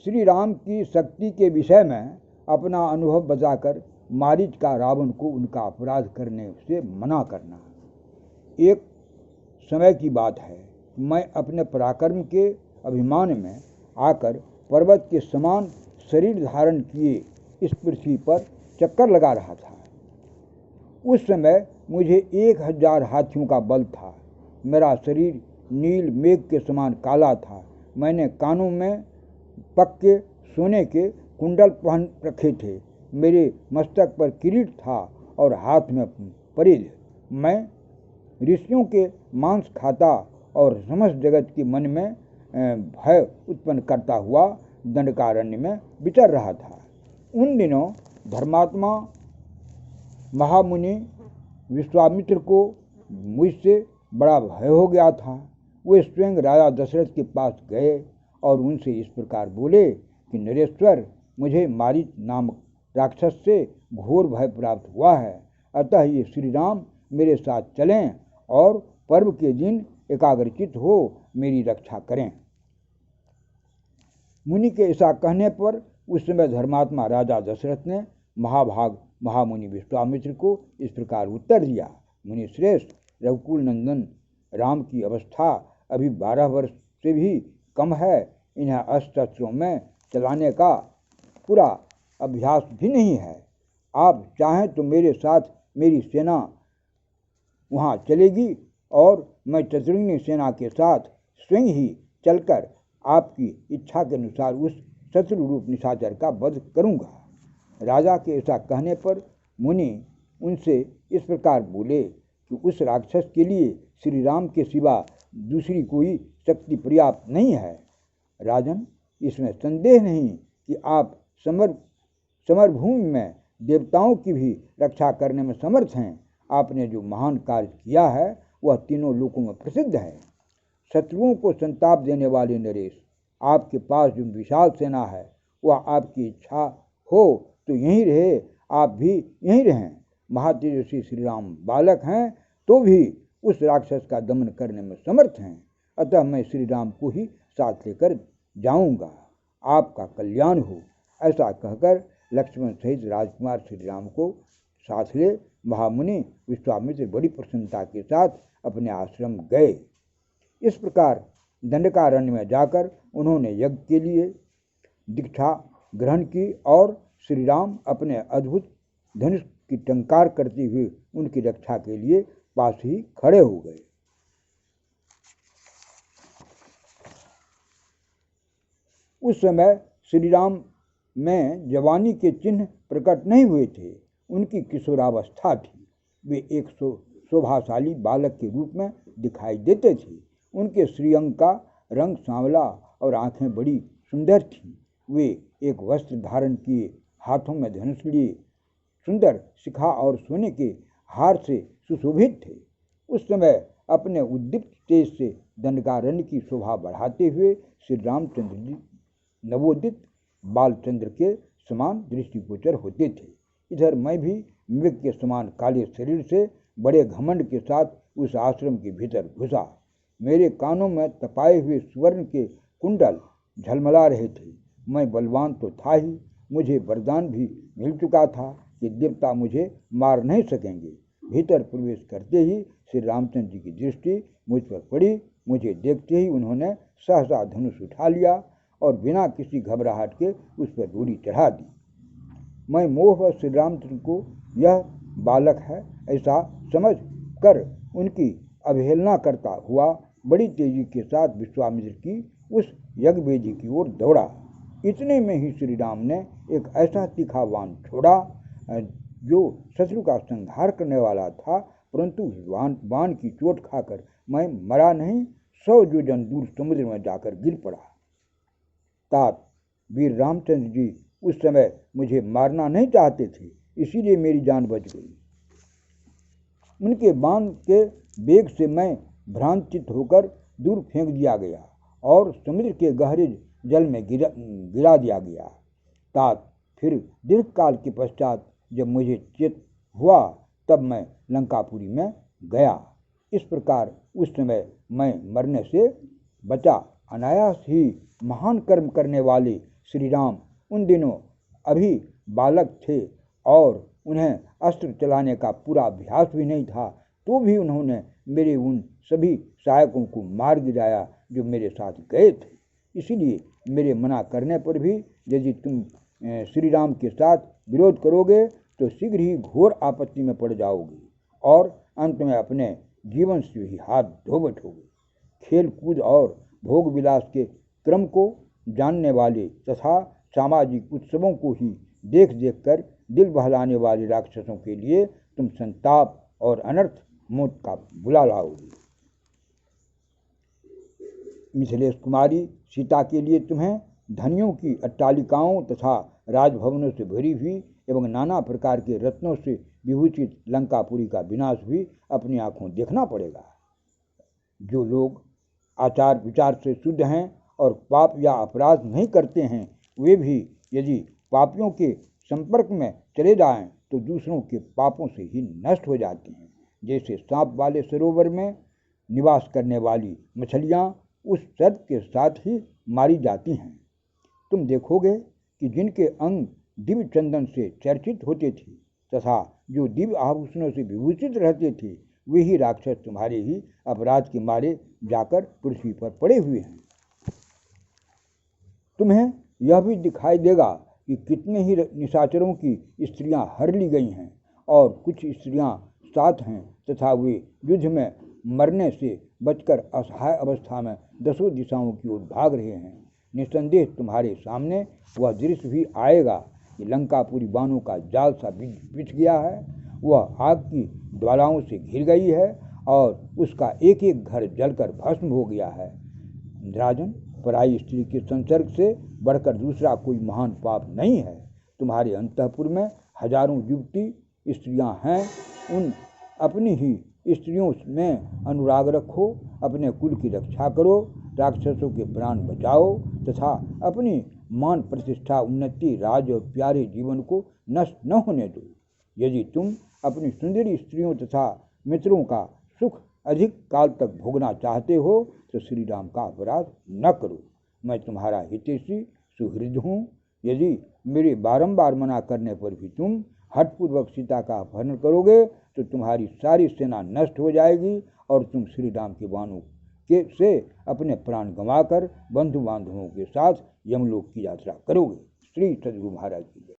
श्री राम की शक्ति के विषय में अपना अनुभव बताकर मारीच का रावण को उनका अपराध करने से मना करना। एक समय की बात है, मैं अपने पराक्रम के अभिमान में आकर पर्वत के समान शरीर धारण किए इस पृथ्वी पर चक्कर लगा रहा था। उस समय मुझे 1000 हाथियों का बल था। मेरा शरीर नील मेघ के समान काला था। मैंने कानों में पक्के सोने के कुंडल पहन रखे थे। मेरे मस्तक पर किरीट था और हाथ में परिध। मैं ऋषियों के मांस खाता और समस्त जगत के मन में भय उत्पन्न करता हुआ दंडकारण्य में विचर रहा था। उन दिनों धर्मात्मा महामुनि विश्वामित्र को मुझसे बड़ा भय हो गया था। वे स्वयं राजा दशरथ के पास गए और उनसे इस प्रकार बोले कि नरेश्वर, मुझे मारीच नामक राक्षस से घोर भय प्राप्त हुआ है। अतः ये श्री राम मेरे साथ चलें और पर्व के दिन एकाग्रचित हो मेरी रक्षा करें। मुनि के ऐसा कहने पर उस समय धर्मात्मा राजा दशरथ ने महाभाग महामुनि विश्वामित्र को इस प्रकार उत्तर दिया। मुनि श्रेष्ठ, रघुकुल नंदन राम की अवस्था अभी 12 वर्ष से भी कम है। इन्हें अस्त्र में चलाने का पूरा अभ्यास भी नहीं है। आप चाहें तो मेरे साथ मेरी सेना वहाँ चलेगी और मैं चतुर्ंगी सेना के साथ स्वयं ही चलकर आपकी इच्छा के अनुसार उस शत्रु रूप निशाचर का वध करूँगा। राजा के ऐसा कहने पर मुनि उनसे इस प्रकार बोले कि उस राक्षस के लिए श्री राम के सिवा दूसरी कोई शक्ति पर्याप्त नहीं है। राजन, इसमें संदेह नहीं कि आप समरभूमि में देवताओं की भी रक्षा करने में समर्थ हैं। आपने जो महान कार्य किया है वह तीनों लोकों में प्रसिद्ध है। शत्रुओं को संताप देने वाले नरेश, आपके पास जो विशाल सेना है वह आपकी इच्छा हो तो यहीं रहे, आप भी यहीं रहें। महातेजस्वी श्री राम बालक हैं तो भी उस राक्षस का दमन करने में समर्थ हैं। अतः मैं श्री राम को ही साथ लेकर जाऊंगा। आपका कल्याण हो। ऐसा कहकर लक्ष्मण सहित राजकुमार श्री राम को साथ ले महामुनि विश्वामित्र बड़ी प्रसन्नता के साथ अपने आश्रम गए। इस प्रकार दंडकारण्य में जाकर उन्होंने यज्ञ के लिए दीक्षा ग्रहण की और श्री राम अपने अद्भुत धनुष की टंकार करते हुए उनकी रक्षा के लिए पास ही खड़े हो गए। उस समय श्री राम में जवानी के चिन्ह प्रकट नहीं हुए थे। उनकी किशोरावस्था थी। वे एक शोभाशाली बालक के रूप में दिखाई देते थे। उनके श्रीअंग का रंग सांवला और आंखें बड़ी सुंदर थीं। वे एक वस्त्र धारण किए, हाथों में धनुष लिए, सुंदर शिखा और सोने के हार से सुशोभित थे। उस समय अपने उद्दीप्त तेज से दंडकारण्य की शोभा बढ़ाते हुए श्री रामचंद्र जी नवोदित बालचंद्र के समान दृष्टिगोचर होते थे। इधर मैं भी मृग के समान काले शरीर से बड़े घमंड के साथ उस आश्रम के भीतर घुसा। मेरे कानों में तपाए हुए स्वर्ण के कुंडल झलमला रहे थे। मैं बलवान तो था ही, मुझे वरदान भी मिल चुका था कि देवता मुझे मार नहीं सकेंगे। भीतर प्रवेश करते ही श्री रामचंद्र जी की दृष्टि मुझ पर पड़ी। मुझे देखते ही उन्होंने सहसा धनुष उठा लिया और बिना किसी घबराहट के उस पर डोरी चढ़ा दी। मैं मोहवश श्री रामचंद्र को यह बालक है ऐसा समझ कर उनकी अवहेलना करता हुआ बड़ी तेजी के साथ विश्वामित्र की उस यज्ञ वेदी की ओर दौड़ा। इतने में ही श्री राम ने एक ऐसा तीखा बाण छोड़ा जो शत्रु का संहार करने वाला था, परंतु बाण की चोट खाकर मैं मरा नहीं, 100 योजन दूर समुद्र में जाकर गिर पड़ा। तात वीर रामचंद्र जी उस समय मुझे मारना नहीं चाहते थे, इसीलिए मेरी जान बच गई। उनके बाण के वेग से मैं भ्रांतित होकर दूर फेंक दिया गया और समुद्र के गहरे जल में गिरा दिया गया। तात फिर दीर्घ काल के पश्चात जब मुझे चेत हुआ तब मैं लंकापुरी में गया। इस प्रकार उस समय मैं मरने से बचा। अनायास ही महान कर्म करने वाले श्री राम उन दिनों अभी बालक थे और उन्हें अस्त्र चलाने का पूरा अभ्यास भी नहीं था, तो भी उन्होंने मेरे उन सभी सहायकों को मार गिराया जो मेरे साथ गए थे। इसीलिए मेरे मना करने पर भी यदि तुम श्री राम के साथ विरोध करोगे तो शीघ्र ही घोर आपत्ति में पड़ जाओगे और अंत में अपने जीवन से ही हाथ धो बैठोगे। खेल कूद और भोग विलास के क्रम को जानने वाले तथा सामाजिक उत्सवों को ही देख देख कर दिल बहलाने वाले राक्षसों के लिए तुम संताप और अनर्थ मौत का बुला लाओगे। मिथिलेश कुमारी, सीता के लिए तुम्हें धनियों की अट्टालिकाओं तथा राजभवनों से भरी हुई एवं नाना प्रकार के रत्नों से विभूषित लंकापुरी का विनाश भी अपनी आंखों देखना पड़ेगा। जो लोग आचार विचार से शुद्ध हैं और पाप या अपराध नहीं करते हैं, वे भी यदि पापियों के संपर्क में चले जाएं तो दूसरों के पापों से ही नष्ट हो जाते हैं। जैसे सांप वाले सरोवर में निवास करने वाली मछलियां उस सर्प के साथ ही मारी जाती हैं। तुम देखोगे कि जिनके अंग दिव्य चंदन से चर्चित होते थे तथा जो दिव्य आभूषणों से विभूषित रहते थे, वे ही राक्षस तुम्हारे ही अपराध के मारे जाकर पृथ्वी पर पड़े हुए हैं। तुम्हें यह भी दिखाई देगा कि कितने ही निशाचरों की स्त्रियां हर ली गई हैं और कुछ स्त्रियां साथ हैं तथा वे युद्ध में मरने से बचकर असहाय अवस्था में दसों दिशाओं की ओर भाग रहे हैं। निसंदेह तुम्हारे सामने वह दृश्य भी आएगा कि लंकापुरी बाणों का जाल सा बिछ गया है, वह आग की ज्वालाओं से घिर गई है और उसका एक एक घर जलकर भस्म हो गया है। राजन, पराई स्त्री के संसर्ग से बढ़कर दूसरा कोई महान पाप नहीं है। तुम्हारे अंतःपुर में हजारों युवती स्त्रियां हैं, उन अपनी ही स्त्रियों में अनुराग रखो, अपने कुल की रक्षा करो, राक्षसों के प्राण बचाओ तथा अपनी मान प्रतिष्ठा, उन्नति, राज और प्यारे जीवन को नष्ट न होने दो। यदि तुम अपनी सुंदरी स्त्रियों तथा मित्रों का सुख अधिक काल तक भोगना चाहते हो तो श्री राम का अपराध न करो। मैं तुम्हारा हितैषी सुहृद हूँ। यदि मेरे बारंबार मना करने पर भी तुम हठपूर्वक सीता का अपहरण करोगे तो तुम्हारी सारी सेना नष्ट हो जाएगी और तुम श्री राम के बाणों से अपने प्राण गंवाकर बंधु बांधवों के साथ यमलोक की यात्रा करोगे। श्री सद्गुरु महाराज की जय।